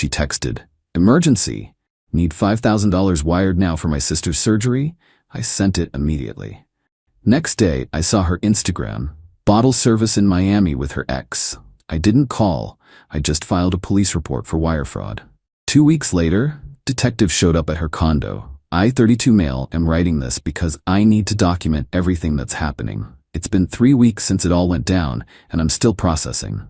She texted, "Emergency. Need $5,000 wired now for my sister's surgery?" I sent it immediately. Next day, I saw her Instagram. Bottle service in Miami with her ex. I didn't call. I just filed a police report for wire fraud. 2 weeks later, detectives showed up at her condo. I, 32 male, am writing this because I need to document everything that's happening. It's been 3 weeks since it all went down, and I'm still processing.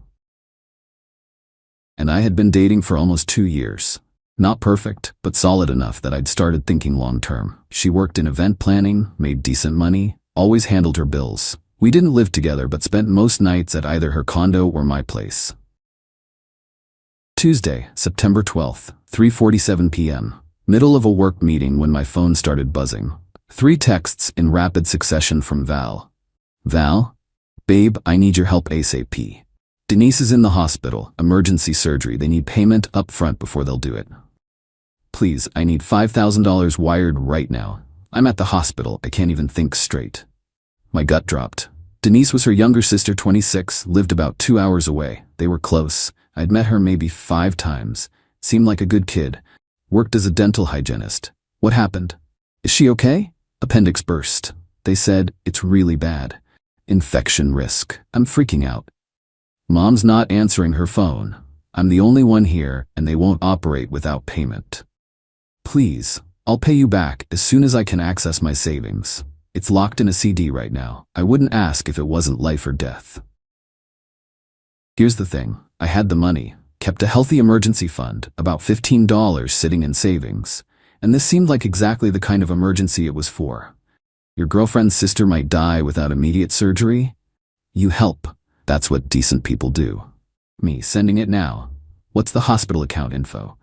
And I had been dating for almost 2 years. Not perfect, but solid enough that I'd started thinking long-term. She worked in event planning, made decent money, always handled her bills. We didn't live together but spent most nights at either her condo or my place. Tuesday, September 12th, 3:47 p.m. Middle of a work meeting when my phone started buzzing. 3 texts in rapid succession from Val. Val? Babe, I need your help ASAP. Denise is in the hospital, emergency surgery. They need payment up front before they'll do it. Please, I need $5,000 wired right now. I'm at the hospital, I can't even think straight. My gut dropped. Denise was her younger sister, 26, lived about 2 hours away. They were close. I'd met her maybe 5 times. Seemed like a good kid. Worked as a dental hygienist. What happened? Is she okay? Appendix burst. They said, it's really bad. Infection risk. I'm freaking out. Mom's not answering her phone. I'm the only one here, and they won't operate without payment. Please, I'll pay you back as soon as I can access my savings. It's locked in a CD right now. I wouldn't ask if it wasn't life or death. Here's the thing. I had the money, kept a healthy emergency fund, about $15 sitting in savings, and this seemed like exactly the kind of emergency it was for. Your girlfriend's sister might die without immediate surgery? You help. That's what decent people do. Me sending it now. What's the hospital account info?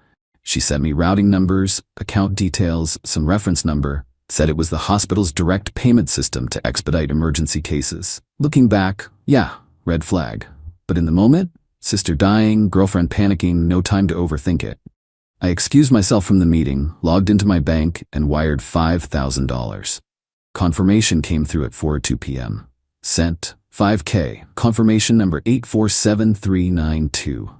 She sent me routing numbers, account details, some reference number, said it was the hospital's direct payment system to expedite emergency cases. Looking back, yeah, red flag. But in the moment, sister dying, girlfriend panicking, no time to overthink it. I excused myself from the meeting, logged into my bank, and wired $5,000. Confirmation came through at 4:02 p.m. Sent, $5K, confirmation number 847392.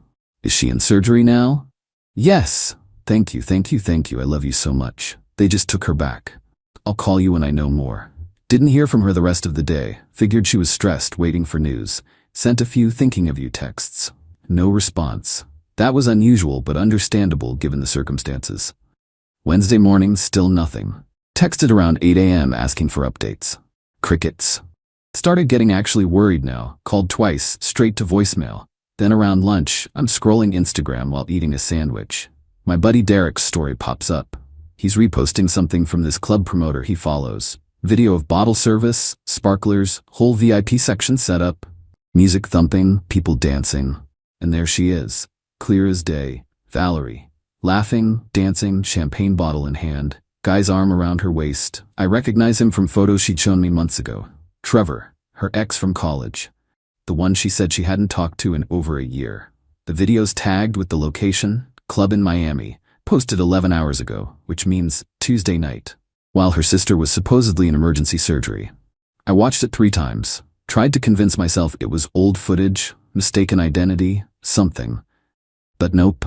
Is she in surgery now? Yes. Thank you. I love you so much. They just took her back. I'll call you when I know more. Didn't hear from her the rest of the day. Figured she was stressed, waiting for news. Sent a few thinking of you texts. No response. That was unusual but understandable given the circumstances. Wednesday morning, still nothing. Texted around 8 a.m. asking for updates. Crickets. Started getting actually worried now. Called twice, straight to voicemail. Then around lunch, I'm scrolling Instagram while eating a sandwich. My buddy Derek's story pops up. He's reposting something from this club promoter he follows. Video of bottle service, sparklers, whole VIP section set up, music thumping, people dancing. And there she is, clear as day, Valerie. Laughing, dancing, champagne bottle in hand, guy's arm around her waist. I recognize him from photos she'd shown me months ago. Trevor, her ex from college. The one she said she hadn't talked to in over a year. The video's tagged with the location, club in Miami, posted 11 hours ago, which means Tuesday night, while her sister was supposedly in emergency surgery. I watched it 3 times, tried to convince myself it was old footage, mistaken identity, something. But nope.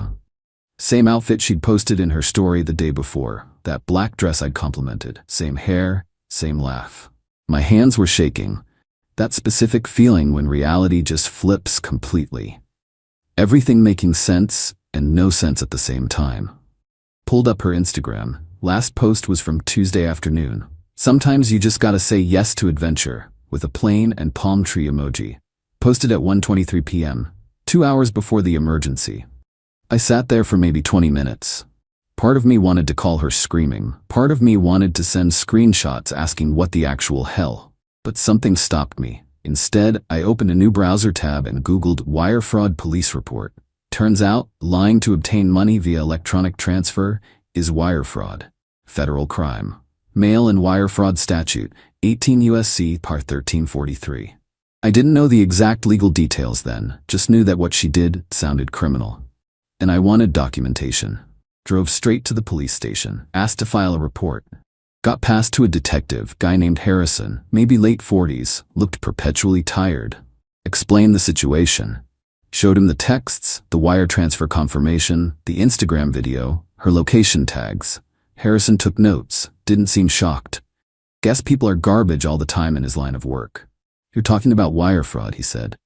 Same outfit she'd posted in her story the day before, that black dress I'd complimented, same hair, same laugh. My hands were shaking. That specific feeling when reality just flips completely. Everything making sense and no sense at the same time. Pulled up her Instagram. Last post was from Tuesday afternoon. Sometimes you just gotta say yes to adventure, with a plane and palm tree emoji. Posted at 1:23 p.m., 2 hours before the emergency. I sat there for maybe 20 minutes. Part of me wanted to call her screaming. Part of me wanted to send screenshots asking what the actual hell. But something stopped me. Instead, I opened a new browser tab and Googled wire fraud police report. Turns out, lying to obtain money via electronic transfer is wire fraud. Federal crime. Mail and wire fraud statute, 18 U.S.C. Part 1343. I didn't know the exact legal details then, just knew that what she did sounded criminal. And I wanted documentation. Drove straight to the police station, asked to file a report. Got passed to a detective, guy named Harrison, maybe late 40s, looked perpetually tired. Explained the situation. Showed him the texts, the wire transfer confirmation, the Instagram video, her location tags. Harrison took notes, didn't seem shocked. Guess people are garbage all the time in his line of work. You're talking about wire fraud, he said.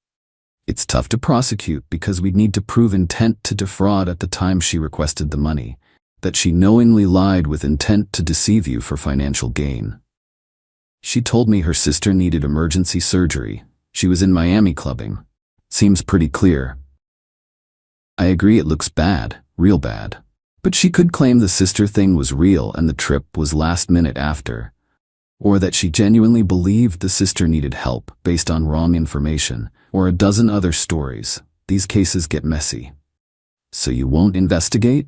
It's tough to prosecute because we'd need to prove intent to defraud at the time she requested the money, that she knowingly lied with intent to deceive you for financial gain. She told me her sister needed emergency surgery. She was in Miami clubbing. Seems pretty clear. I agree it looks bad, real bad. But she could claim the sister thing was real and the trip was last minute after. Or that she genuinely believed the sister needed help based on wrong information, or a dozen other stories. These cases get messy. So you won't investigate?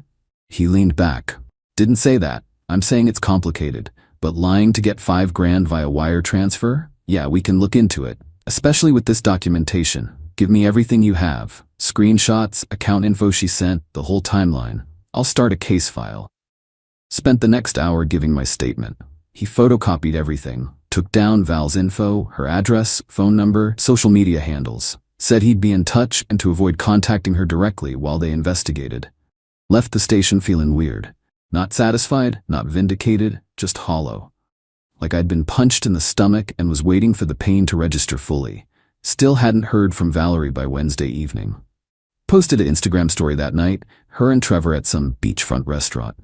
He leaned back. Didn't say that. I'm saying it's complicated. But lying to get $5,000 via wire transfer? Yeah, we can look into it. Especially with this documentation. Give me everything you have. Screenshots, account info she sent, the whole timeline. I'll start a case file. Spent the next hour giving my statement. He photocopied everything, took down Val's info, her address, phone number, social media handles, said he'd be in touch and to avoid contacting her directly while they investigated. Left the station feeling weird. Not satisfied, not vindicated, just hollow. Like I'd been punched in the stomach and was waiting for the pain to register fully. Still hadn't heard from Valerie by Wednesday evening. Posted an Instagram story that night, her and Trevor at some beachfront restaurant.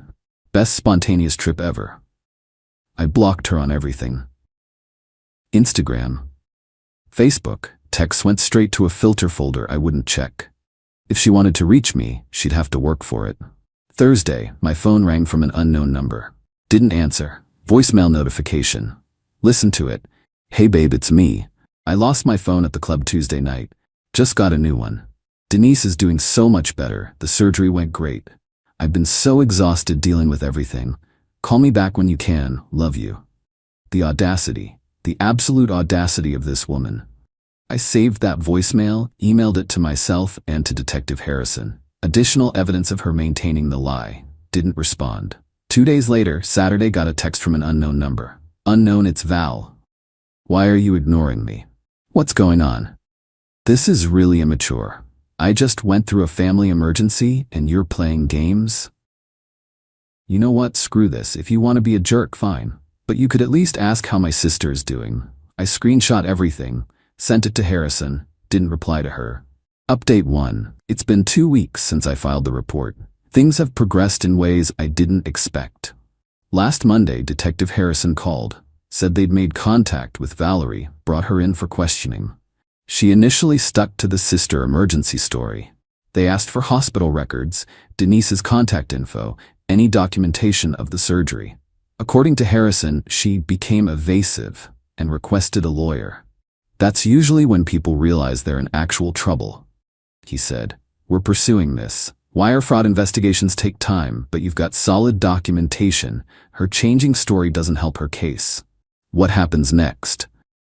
Best spontaneous trip ever. I blocked her on everything. Instagram. Facebook, texts went straight to a filter folder I wouldn't check. If she wanted to reach me, she'd have to work for it. Thursday, my phone rang from an unknown number. Didn't answer. Voicemail notification. Listened to it. Hey babe, it's me. I lost my phone at the club Tuesday night. Just got a new one. Denise is doing so much better. The surgery went great. I've been so exhausted dealing with everything. Call me back when you can. Love you. The audacity. The absolute audacity of this woman. I saved that voicemail, emailed it to myself and to Detective Harrison. Additional evidence of her maintaining the lie. Didn't respond. 2 days later, Saturday, got a text from an unknown number. Unknown, it's Val. Why are you ignoring me? What's going on? This is really immature. I just went through a family emergency and you're playing games? You know what, screw this. If you want to be a jerk, fine. But you could at least ask how my sister is doing. I screenshot everything, sent it to Harrison, didn't reply to her. Update 1. It's been 2 weeks since I filed the report. Things have progressed in ways I didn't expect. Last Monday, Detective Harrison called, said they'd made contact with Valerie, brought her in for questioning. She initially stuck to the sister emergency story. They asked for hospital records, Denise's contact info, any documentation of the surgery. According to Harrison, she became evasive and requested a lawyer. That's usually when people realize they're in actual trouble. He said, we're pursuing this. Wire fraud investigations take time, but you've got solid documentation. Her changing story doesn't help her case. What happens next?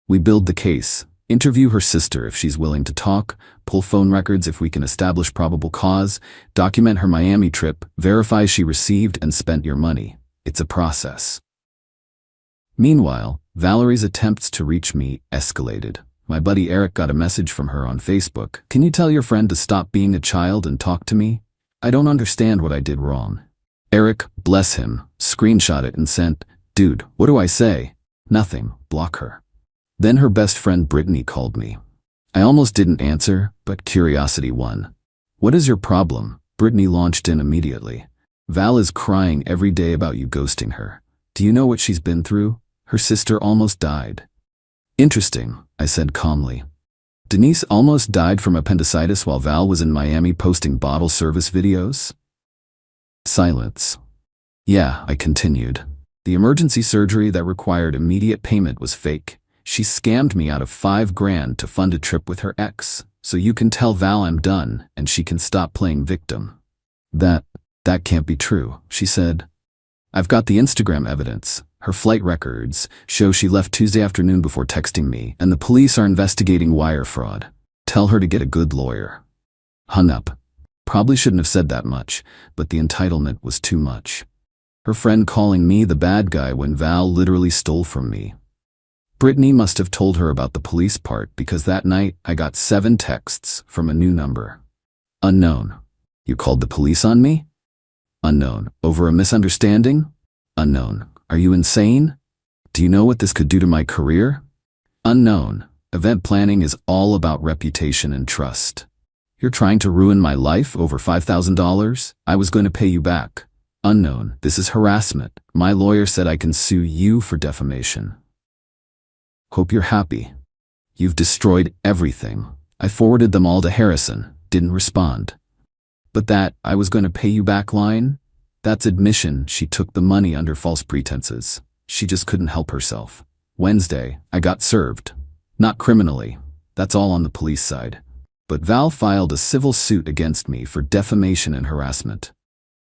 We build the case. Interview her sister if she's willing to talk, pull phone records if we can establish probable cause, document her Miami trip, verify she received and spent your money. It's a process. Meanwhile, Valerie's attempts to reach me escalated. My buddy Eric got a message from her on Facebook. Can you tell your friend to stop being a child and talk to me? I don't understand what I did wrong. Eric, bless him, screenshot it and sent, dude, what do I say? Nothing, block her. Then her best friend Brittany called me. I almost didn't answer, but curiosity won. What is your problem? Brittany launched in immediately. Val is crying every day about you ghosting her. Do you know what she's been through? Her sister almost died. Interesting, I said calmly. Denise almost died from appendicitis while Val was in Miami posting bottle service videos? Silence. Yeah, I continued. The emergency surgery that required immediate payment was fake. She scammed me out of $5,000 to fund a trip with her ex, so you can tell Val I'm done and she can stop playing victim. That can't be true, she said. I've got the Instagram evidence. Her flight records show she left Tuesday afternoon before texting me, and the police are investigating wire fraud. Tell her to get a good lawyer. Hung up. Probably shouldn't have said that much, but the entitlement was too much. Her friend calling me the bad guy when Val literally stole from me. Brittany must have told her about the police part because that night I got 7 texts from a new number. Unknown. You called the police on me? Unknown. Over a misunderstanding? Unknown. Are you insane? Do you know what this could do to my career? Unknown. Event planning is all about reputation and trust. You're trying to ruin my life over $5,000? I was going to pay you back. Unknown. This is harassment. My lawyer said I can sue you for defamation. Hope you're happy. You've destroyed everything. I forwarded them all to Harrison. Didn't respond. But that I was going to pay you back line? That's admission she took the money under false pretenses. She just couldn't help herself. Wednesday, I got served. Not criminally. That's all on the police side. But Val filed a civil suit against me for defamation and harassment.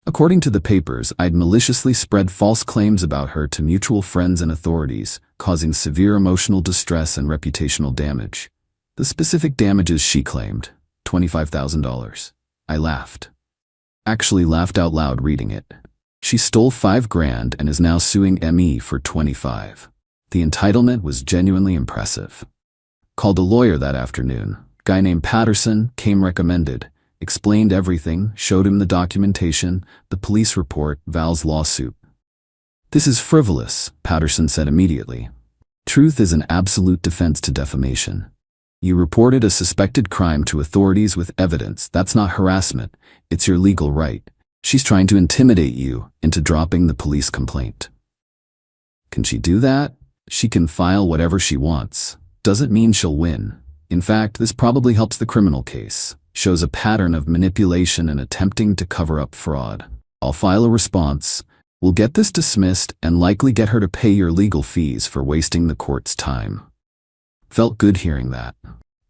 According to the papers, I'd maliciously spread false claims about her to mutual friends and authorities, causing severe emotional distress and reputational damage. The specific damages she claimed, $25,000. I laughed. Actually laughed out loud reading it. She stole $5,000 and is now suing ME for $25,000. The entitlement was genuinely impressive. Called a lawyer that afternoon. Guy named Patterson came recommended. Explained everything, showed him the documentation, the police report, Val's lawsuit. This is frivolous, Patterson said immediately. Truth is an absolute defense to defamation. You reported a suspected crime to authorities with evidence. That's not harassment. It's your legal right. She's trying to intimidate you into dropping the police complaint. Can she do that? She can file whatever she wants. Doesn't mean she'll win. In fact, this probably helps the criminal case. Shows a pattern of manipulation and attempting to cover up fraud. I'll file a response. We'll get this dismissed and likely get her to pay your legal fees for wasting the court's time. Felt good hearing that.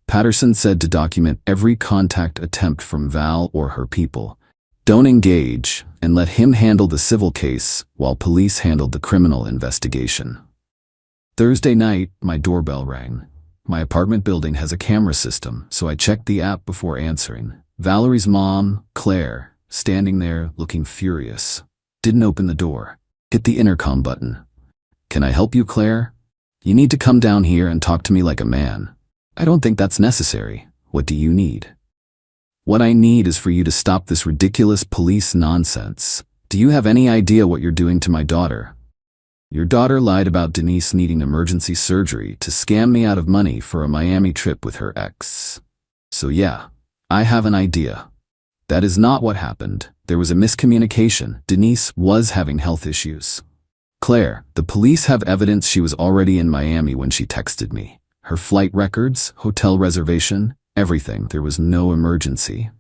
Patterson said to document every contact attempt from Val or her people. Don't engage and let him handle the civil case while police handled the criminal investigation. Thursday night, my doorbell rang. My apartment building has a camera system, so I checked the app before answering. Valerie's mom, Claire, standing there looking furious. Didn't open the door. Hit the intercom button. Can I help you, Claire? You need to come down here and talk to me like a man. I don't think that's necessary. What do you need? What I need is for you to stop this ridiculous police nonsense. Do you have any idea what you're doing to my daughter? Your daughter lied about Denise needing emergency surgery to scam me out of money for a Miami trip with her ex. So yeah, I have an idea. That is not what happened. There was a miscommunication. Denise was having health issues. Claire, the police have evidence she was already in Miami when she texted me. Her flight records, hotel reservation, everything. There was no emergency.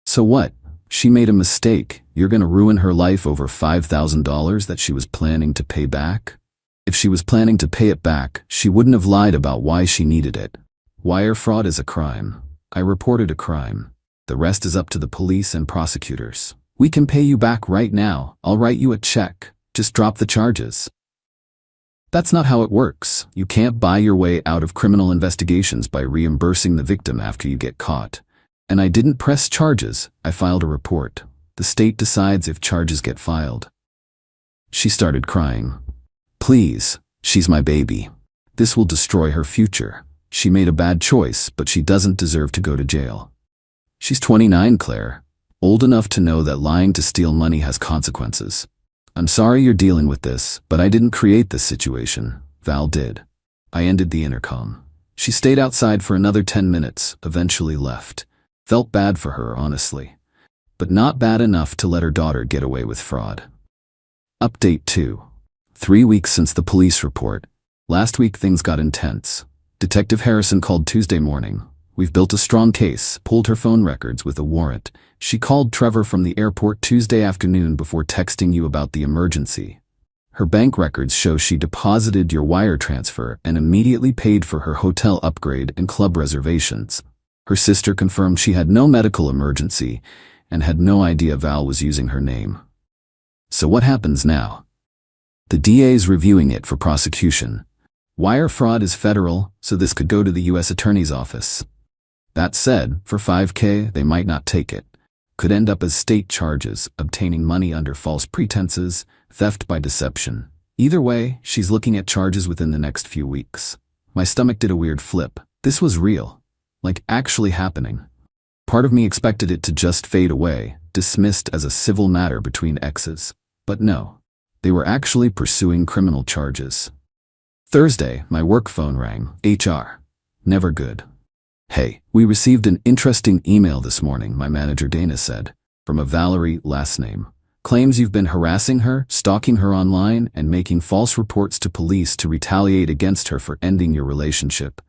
So what? She made a mistake. You're gonna ruin her life over $5,000 that she was planning to pay back? If she was planning to pay it back, she wouldn't have lied about why she needed it. Wire fraud is a crime. I reported a crime. The rest is up to the police and prosecutors. We can pay you back right now. I'll write you a check. Just drop the charges. That's not how it works. You can't buy your way out of criminal investigations by reimbursing the victim after you get caught. And I didn't press charges. I filed a report. The state decides if charges get filed. She started crying. Please, she's my baby. This will destroy her future. She made a bad choice, but she doesn't deserve to go to jail. She's 29, Claire. Old enough to know that lying to steal money has consequences. I'm sorry you're dealing with this, but I didn't create this situation. Val did. I ended the intercom. She stayed outside for another 10 minutes, eventually left. Felt bad for her, honestly. But not bad enough to let her daughter get away with fraud. Update 2. 3 weeks since the police report. Last week things got intense. Detective Harrison called Tuesday morning. We've built a strong case, pulled her phone records with a warrant. She called Trevor from the airport Tuesday afternoon before texting you about the emergency. Her bank records show she deposited your wire transfer and immediately paid for her hotel upgrade and club reservations. Her sister confirmed she had no medical emergency and had no idea Val was using her name. So what happens now? The DA's reviewing it for prosecution. Wire fraud is federal, so this could go to the U.S. Attorney's Office. That said, for $5,000, they might not take it. Could end up as state charges, obtaining money under false pretenses, theft by deception, Either way, she's looking at charges within the next few weeks. My stomach did a weird flip. This was real. Like, actually happening. Part of me expected it to just fade away, dismissed as a civil matter between exes. But no. They were actually pursuing criminal charges. Thursday, my work phone rang. HR. Never good. Hey, we received an interesting email this morning, my manager Dana said, from a Valerie, last name. Claims you've been harassing her, stalking her online, and making false reports to police to retaliate against her for ending your relationship.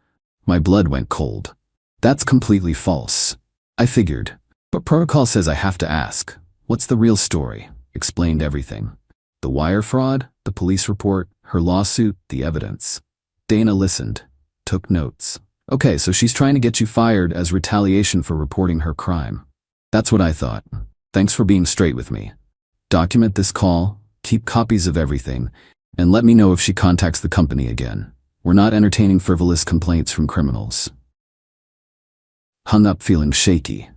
My blood went cold. That's completely false. I figured. But protocol says I have to ask. What's the real story? Explained everything. The wire fraud, the police report, her lawsuit, the evidence. Dana listened. Took notes. Okay, so she's trying to get you fired as retaliation for reporting her crime. That's what I thought. Thanks for being straight with me. Document this call, keep copies of everything, and let me know if she contacts the company again. We're not entertaining frivolous complaints from criminals. Hung up feeling shaky.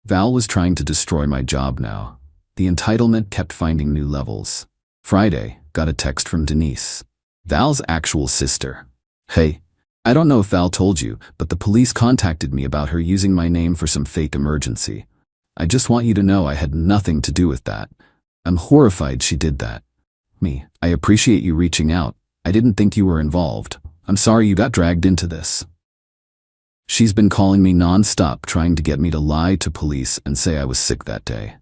Val was trying to destroy my job now. The entitlement kept finding new levels. Friday, got a text from Denise. Val's actual sister. Hey, I don't know if Val told you, but the police contacted me about her using my name for some fake emergency. I just want you to know I had nothing to do with that. I'm horrified she did that. Me, I appreciate you reaching out. I didn't think you were involved. I'm sorry you got dragged into this. She's been calling me non-stop trying to get me to lie to police and say I was sick that day.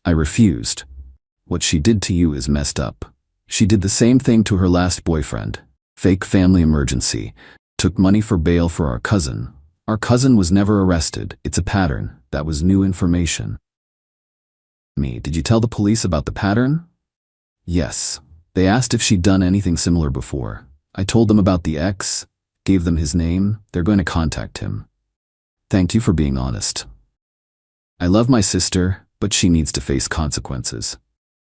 I refused. What she did to you is messed up. She did the same thing to her last boyfriend. Fake family emergency. Took money for bail for our cousin. Our cousin was never arrested. It's a pattern. That was new information. Me, did you tell the police about the pattern? Yes. They asked if she'd done anything similar before. I told them about the ex, gave them his name. They're going to contact him. Thank you for being honest. I love my sister, but she needs to face consequences.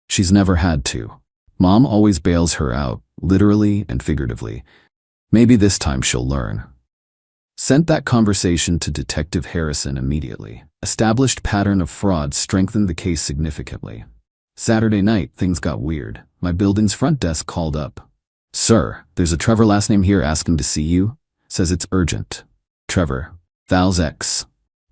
She's never had to. Mom always bails her out, literally and figuratively. Maybe this time she'll learn. Sent that conversation to Detective Harrison immediately. Established pattern of fraud strengthened the case significantly. Saturday night, things got weird. My building's front desk called up. Sir, there's a Trevor last name here asking to see you. Says it's urgent. Trevor, Val's ex.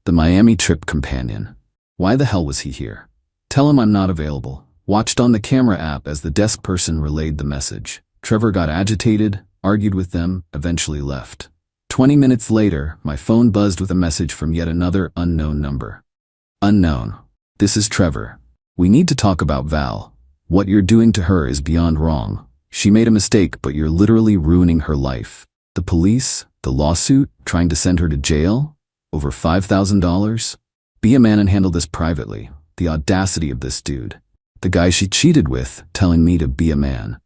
The Miami trip companion. Why the hell was he here? Tell him I'm not available. Watched on the camera app as the desk person relayed the message. Trevor got agitated, argued with them, eventually left. 20 minutes later, my phone buzzed with a message from yet another unknown number. Unknown. This is Trevor. We need to talk about Val. What you're doing to her is beyond wrong. She made a mistake, but you're literally ruining her life. The police, the lawsuit, trying to send her to jail? Over $5,000? Be a man and handle this privately. The audacity of this dude. The guy she cheated with, telling me to be a man.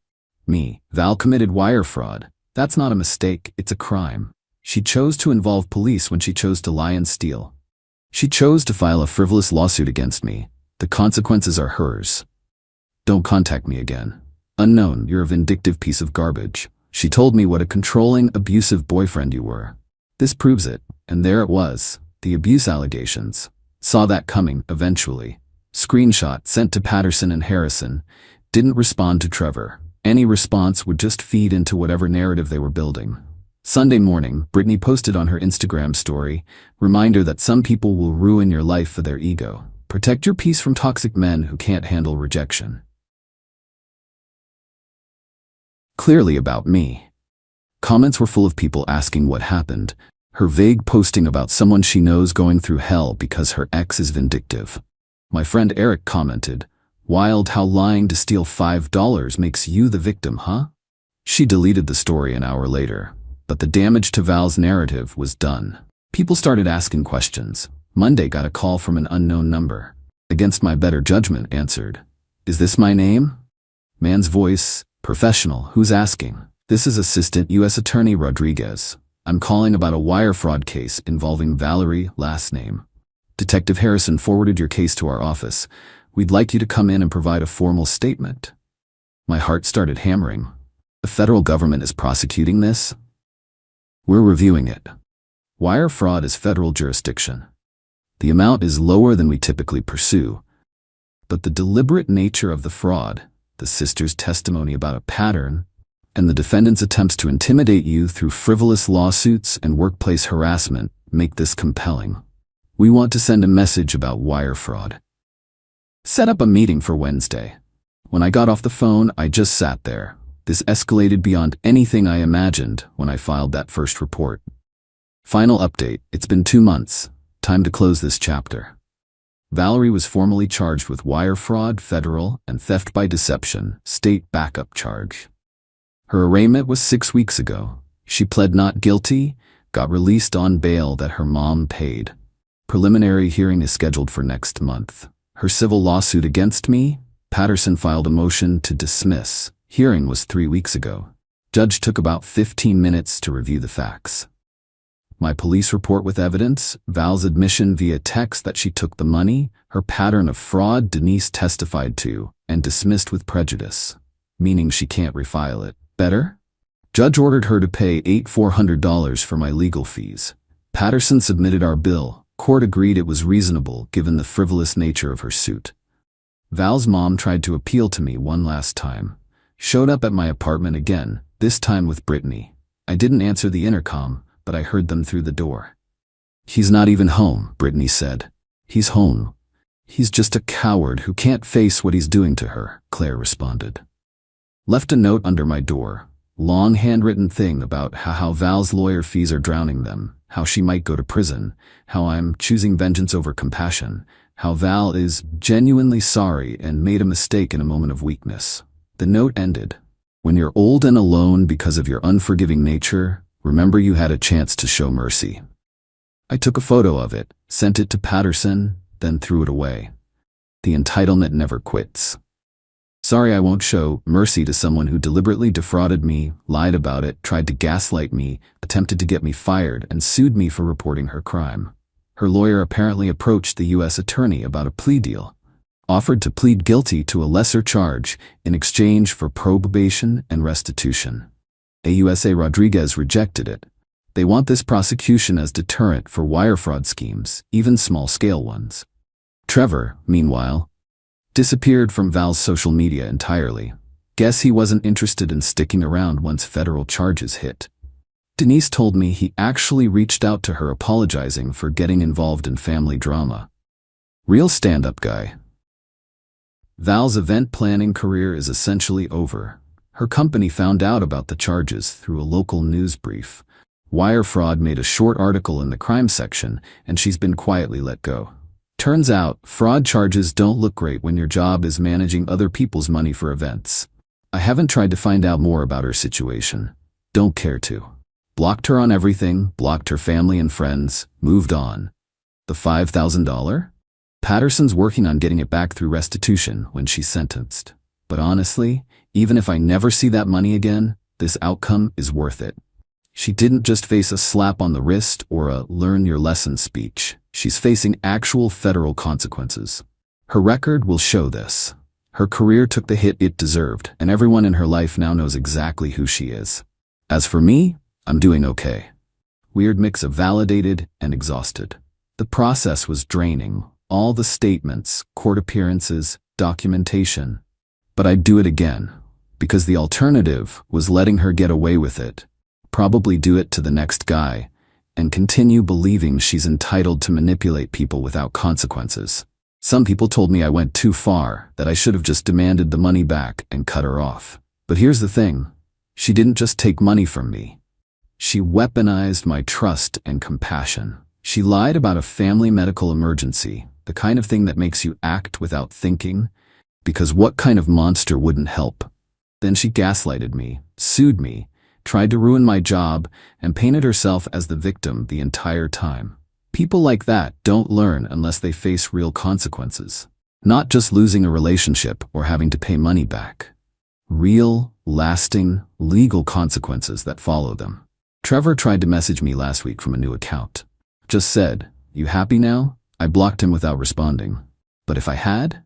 Me, Val committed wire fraud. That's not a mistake, it's a crime. She chose to involve police when she chose to lie and steal. She chose to file a frivolous lawsuit against me. The consequences are hers. Don't contact me again. Unknown, you're a vindictive piece of garbage. She told me what a controlling, abusive boyfriend you were. This proves it, and there it was, the abuse allegations. Saw that coming, eventually. Screenshot sent to Patterson and Harrison. Didn't respond to Trevor. Any response would just feed into whatever narrative they were building. Sunday morning, Brittany posted on her Instagram story, reminder that some people will ruin your life for their ego. Protect your peace from toxic men who can't handle rejection. Clearly about me. Comments were full of people asking what happened, her vague posting about someone she knows going through hell because her ex is vindictive. My friend Eric commented, "Wild how lying to steal $5 makes you the victim, huh?" She deleted the story an hour later, but the damage to Val's narrative was done. People started asking questions. Monday got a call from an unknown number. Against my better judgment, answered, "Is this my name?" Man's voice, professional, who's asking? This is Assistant U.S. Attorney Rodriguez. I'm calling about a wire fraud case involving Valerie, last name. Detective Harrison forwarded your case to our office. We'd like you to come in and provide a formal statement. My heart started hammering. The federal government is prosecuting this? We're reviewing it. Wire fraud is federal jurisdiction. The amount is lower than we typically pursue, but the deliberate nature of the fraud, the sister's testimony about a pattern, and the defendant's attempts to intimidate you through frivolous lawsuits and workplace harassment make this compelling. We want to send a message about wire fraud. Set up a meeting for Wednesday. When I got off the phone, I just sat there. This escalated beyond anything I imagined when I filed that first report. Final update: it's been 2 months. Time to close this chapter. Valerie was formally charged with wire fraud, federal, and theft by deception, state backup charge. Her arraignment was 6 weeks ago. She pled not guilty, got released on bail that her mom paid. Preliminary hearing is scheduled for next month. Her civil lawsuit against me, Patterson filed a motion to dismiss. Hearing was 3 weeks ago. Judge took about 15 minutes to review the facts. My police report with evidence, Val's admission via text that she took the money, her pattern of fraud Denise testified to, and dismissed with prejudice, meaning she can't refile it. Better? Judge ordered her to pay $8,400 for my legal fees. Patterson submitted our bill. Court agreed it was reasonable given the frivolous nature of her suit. Val's mom tried to appeal to me one last time. Showed up at my apartment again, this time with Brittany. I didn't answer the intercom, but I heard them through the door. "He's not even home," Brittany said. "He's home. He's just a coward who can't face what he's doing to her," Claire responded. Left a note under my door. Long handwritten thing about how Val's lawyer fees are drowning them, how she might go to prison, how I'm choosing vengeance over compassion, how Val is genuinely sorry and made a mistake in a moment of weakness. The note ended. "When you're old and alone because of your unforgiving nature, remember you had a chance to show mercy." I took a photo of it, sent it to Patterson, then threw it away. The entitlement never quits. Sorry, I won't show mercy to someone who deliberately defrauded me, lied about it, tried to gaslight me, attempted to get me fired, and sued me for reporting her crime. Her lawyer apparently approached the U.S. attorney about a plea deal, offered to plead guilty to a lesser charge in exchange for probation and restitution. AUSA Rodriguez rejected it. They want this prosecution as deterrent for wire fraud schemes, even small-scale ones. Trevor, meanwhile, disappeared from Val's social media entirely. Guess he wasn't interested in sticking around once federal charges hit. Denise told me he actually reached out to her apologizing for getting involved in family drama. Real stand-up guy. Val's event planning career is essentially over. Her company found out about the charges through a local news brief. Wire fraud made a short article in the crime section, and she's been quietly let go. Turns out, fraud charges don't look great when your job is managing other people's money for events. I haven't tried to find out more about her situation. Don't care to. Blocked her on everything, blocked her family and friends, moved on. The $5,000? Patterson's working on getting it back through restitution when she's sentenced. But honestly, even if I never see that money again, this outcome is worth it. She didn't just face a slap on the wrist or a learn your lesson speech. She's facing actual federal consequences. Her record will show this. Her career took the hit it deserved, and everyone in her life now knows exactly who she is. As for me, I'm doing okay. Weird mix of validated and exhausted. The process was draining. All the statements, court appearances, documentation. But I'd do it again, because the alternative was letting her get away with it, probably do it to the next guy, and continue believing she's entitled to manipulate people without consequences. Some people told me I went too far, that I should have just demanded the money back and cut her off. But here's the thing. She didn't just take money from me. She weaponized my trust and compassion. She lied about a family medical emergency, the kind of thing that makes you act without thinking, because what kind of monster wouldn't help? Then she gaslighted me, sued me, tried to ruin my job, and painted herself as the victim the entire time. People like that don't learn unless they face real consequences. Not just losing a relationship or having to pay money back. Real, lasting, legal consequences that follow them. Trevor tried to message me last week from a new account. Just said, "You happy now?" I blocked him without responding. But if I had?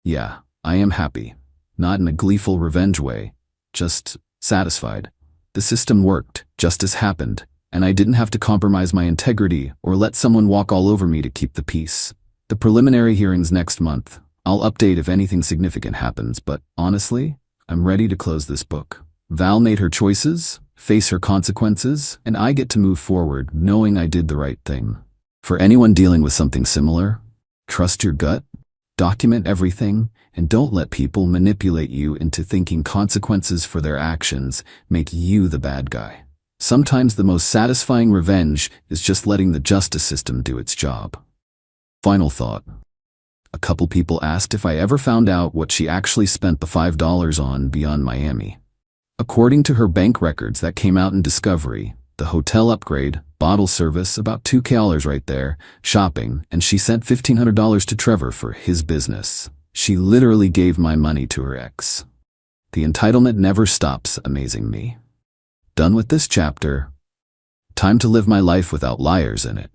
Yeah, I am happy. Not in a gleeful revenge way. Just satisfied. The system worked, justice happened, and I didn't have to compromise my integrity or let someone walk all over me to keep the peace. The preliminary hearing's next month. I'll update if anything significant happens, but honestly, I'm ready to close this book. Val made her choices, face her consequences, and I get to move forward knowing I did the right thing. For anyone dealing with something similar, trust your gut, document everything, and don't let people manipulate you into thinking consequences for their actions make you the bad guy. Sometimes the most satisfying revenge is just letting the justice system do its job. Final thought. A couple people asked if I ever found out what she actually spent the $5 on beyond Miami. According to her bank records that came out in Discovery, the hotel upgrade, bottle service, about $2,000 right there, shopping, and she sent $1,500 to Trevor for his business. She literally gave my money to her ex. The entitlement never stops amazing me. Done with this chapter. Time to live my life without liars in it.